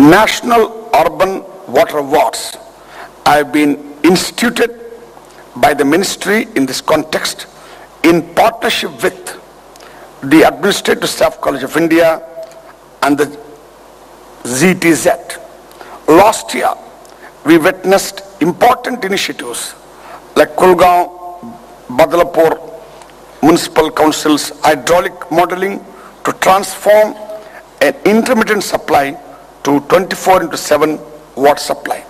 National Urban Water Awards have been instituted by the ministry in this context in partnership with the Administrative Staff College of India and the ZTZ. Last year, we witnessed important initiatives like Kulgaon, Badalapur Municipal Council's hydraulic modeling to transform an intermittent supply to 24/7 water supply.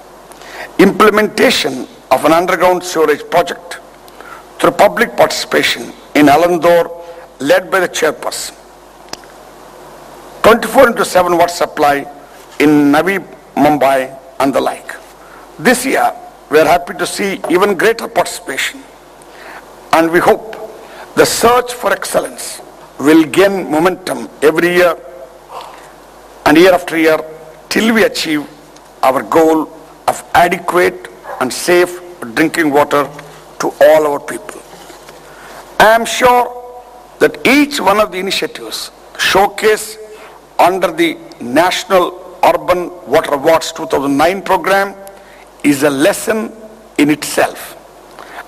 Implementation of an underground sewerage project through public participation in Alandor led by the chairperson. 24/7 water supply in Navi Mumbai and the like. This year, we are happy to see even greater participation, and we hope the search for excellence will gain momentum every year and year after year till we achieve our goal of adequate and safe drinking water to all our people. I am sure that each one of the initiatives showcased under the National Urban Water Awards 2009 program is a lesson in itself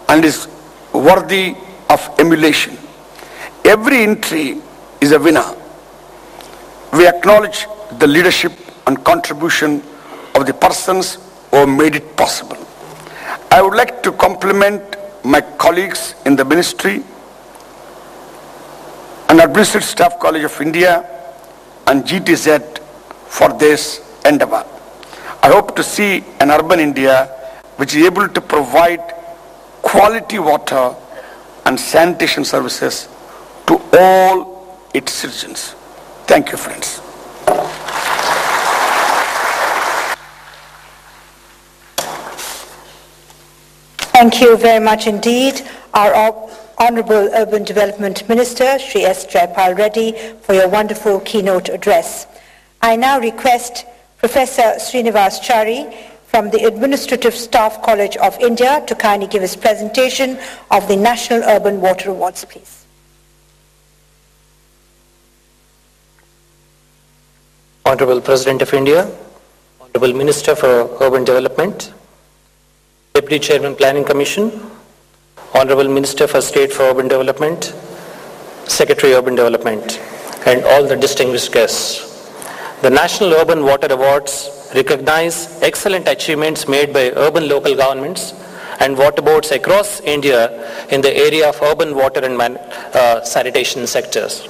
and is worthy of emulation. Every entry is a winner. We acknowledge the leadership and contribution of the persons who made it possible. I would like to compliment my colleagues in the Ministry and Administrative Staff College of India and GTZ for this endeavor. I hope to see an urban India which is able to provide quality water and sanitation services to all its citizens. Thank you, friends. Thank you very much indeed, our Honourable Urban Development Minister, Shri S. Jaipal Reddy, for your wonderful keynote address. I now request Professor Srinivas Chari from the Administrative Staff College of India to kindly give his presentation of the National Urban Water Awards, please. Honourable President of India, Honourable Minister for Urban Development, Deputy Chairman Planning Commission, Honourable Minister for State for Urban Development, Secretary Urban Development, and all the distinguished guests. The National Urban Water Awards recognize excellent achievements made by urban local governments and water boards across India in the area of urban water and sanitation sectors.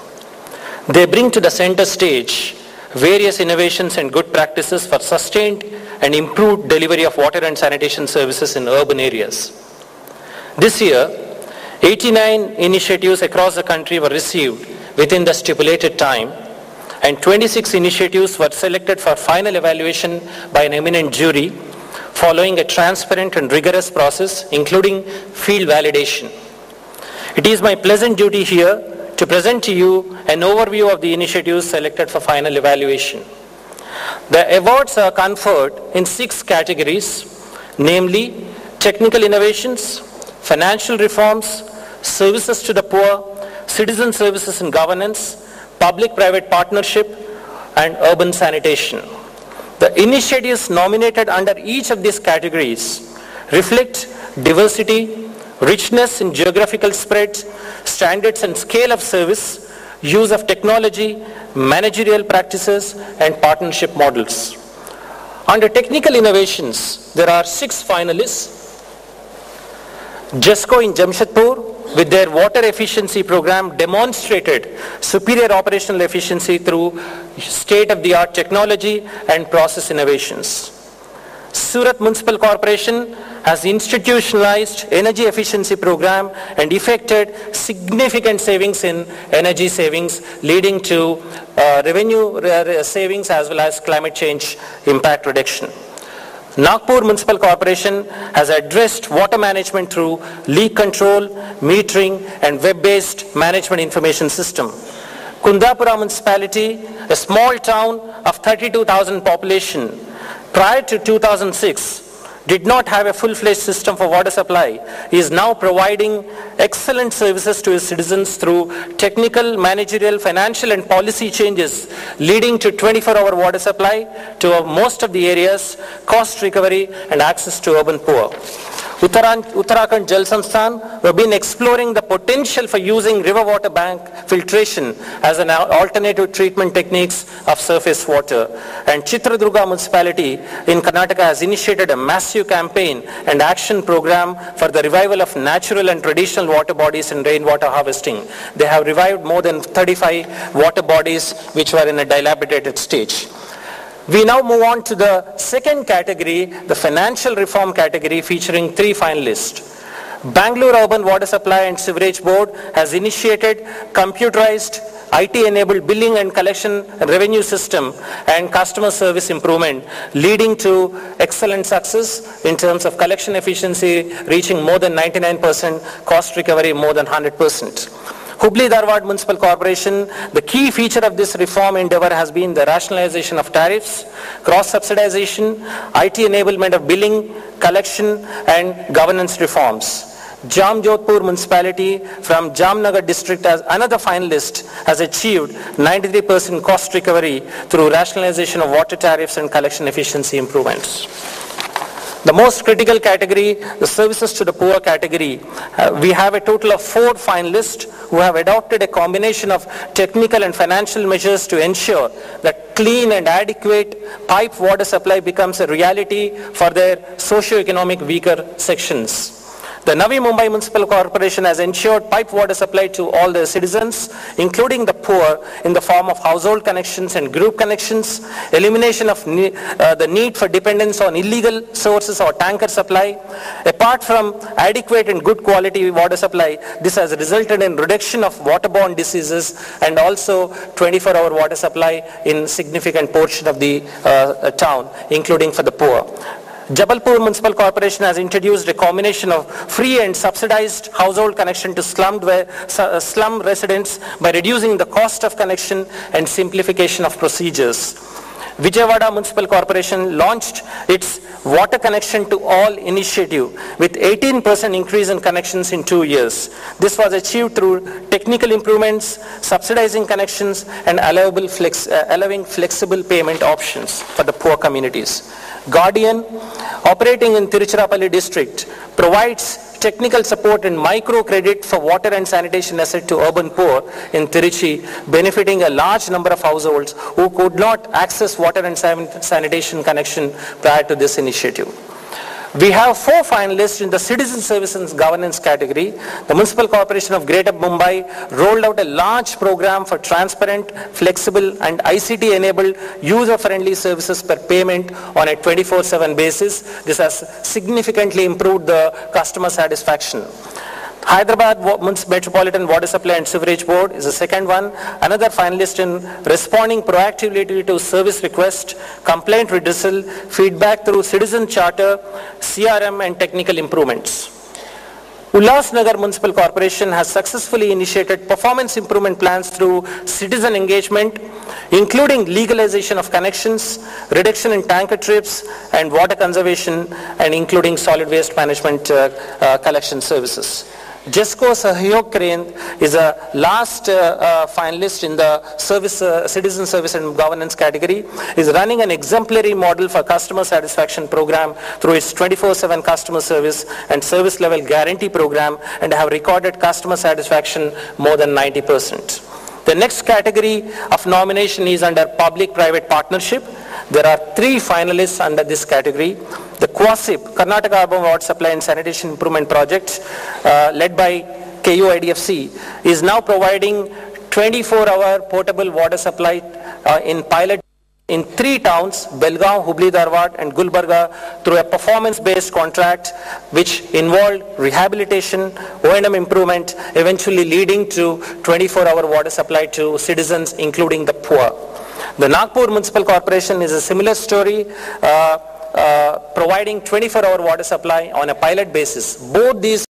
They bring to the center stage various innovations and good practices for sustained and improved delivery of water and sanitation services in urban areas. This year, 89 initiatives across the country were received within the stipulated time, and 26 initiatives were selected for final evaluation by an eminent jury following a transparent and rigorous process, including field validation. It is my pleasant duty here to present to you an overview of the initiatives selected for final evaluation. The awards are conferred in 6 categories, namely technical innovations, financial reforms, services to the poor, citizen services and governance, public-private partnership, and urban sanitation. The initiatives nominated under each of these categories reflect diversity, richness in geographical spread, standards and scale of service, use of technology, managerial practices, and partnership models. Under technical innovations, there are 6 finalists. JESCO in Jamshedpur, with their water efficiency program, demonstrated superior operational efficiency through state-of-the-art technology and process innovations. Surat Municipal Corporation has institutionalized energy efficiency program and effected significant savings in energy savings, leading to revenue savings as well as climate change impact reduction. Nagpur Municipal Corporation has addressed water management through leak control, metering, and web-based management information system. Kundapura Municipality, a small town of 32,000 population, prior to 2006, did not have a full-fledged system for water supply, is now providing excellent services to its citizens through technical, managerial, financial and policy changes leading to 24-hour water supply to most of the areas, cost recovery and access to urban poor. Uttarakhand Jal Sansthan, we have been exploring the potential for using river water bank filtration as an alternative treatment techniques of surface water. And Chitradurga municipality in Karnataka has initiated a massive campaign and action program for the revival of natural and traditional water bodies and rainwater harvesting. They have revived more than 35 water bodies which were in a dilapidated stage. We now move on to the second category, the financial reform category, featuring 3 finalists. Bangalore Urban Water Supply and Sewerage Board has initiated computerized IT-enabled billing and collection revenue system and customer service improvement, leading to excellent success in terms of collection efficiency reaching more than 99%, cost recovery more than 100%. Hubli Dharwad Municipal Corporation, the key feature of this reform endeavor has been the rationalization of tariffs, cross-subsidization, IT enablement of billing, collection and governance reforms. Jamjodhpur Municipality from Jamnagar district as another finalist has achieved 93% cost recovery through rationalization of water tariffs and collection efficiency improvements. The most critical category, the services to the poor category, we have a total of 4 finalists who have adopted a combination of technical and financial measures to ensure that clean and adequate pipe water supply becomes a reality for their socio-economic weaker sections. The Navi Mumbai Municipal Corporation has ensured pipe water supply to all their citizens, including the poor, in the form of household connections and group connections, elimination of the need for dependence on illegal sources or tanker supply. Apart from adequate and good quality water supply, this has resulted in reduction of waterborne diseases and also 24-hour water supply in significant portion of the town, including for the poor. Jabalpur Municipal Corporation has introduced a combination of free and subsidized household connection to slum residents by reducing the cost of connection and simplification of procedures. Vijayawada Municipal Corporation launched its water connection to all initiative with 18% increase in connections in 2 years. This was achieved through technical improvements, subsidizing connections and allowing flexible payment options for the poor communities. Guardian, operating in Tiruchirappalli district, provides technical support and microcredit for water and sanitation asset to urban poor in Tiruchi, benefiting a large number of households who could not access water and sanitation connection prior to this initiative. We have 4 finalists in the citizen service and governance category. The Municipal Corporation of Greater Mumbai rolled out a large program for transparent, flexible and ICT-enabled user-friendly services per payment on a 24/7 basis. This has significantly improved the customer satisfaction. Hyderabad Metropolitan Water Supply and Sewerage Board is the second one, another finalist in responding proactively to service request, complaint redressal, feedback through citizen charter, CRM and technical improvements. Ulhasnagar Municipal Corporation has successfully initiated performance improvement plans through citizen engagement, including legalization of connections, reduction in tanker trips and water conservation, and including solid waste management collection services. Jesco Sahyog Krend is a last finalist in the citizen service and governance category. Is running an exemplary model for customer satisfaction program through its 24/7 customer service and service level guarantee program, and have recorded customer satisfaction more than 90%. The next category of nomination is under public-private partnership. There are 3 finalists under this category. The QASIP, Karnataka Urban Water Supply and Sanitation Improvement Project, led by KUIDFC, is now providing 24-hour portable water supply in pilot in 3 towns, Belgaum, Hubli Dharwad and Gulbarga, through a performance-based contract which involved rehabilitation, O&M improvement, eventually leading to 24-hour water supply to citizens, including the poor. The Nagpur Municipal Corporation is a similar story, providing 24-hour water supply on a pilot basis. Both these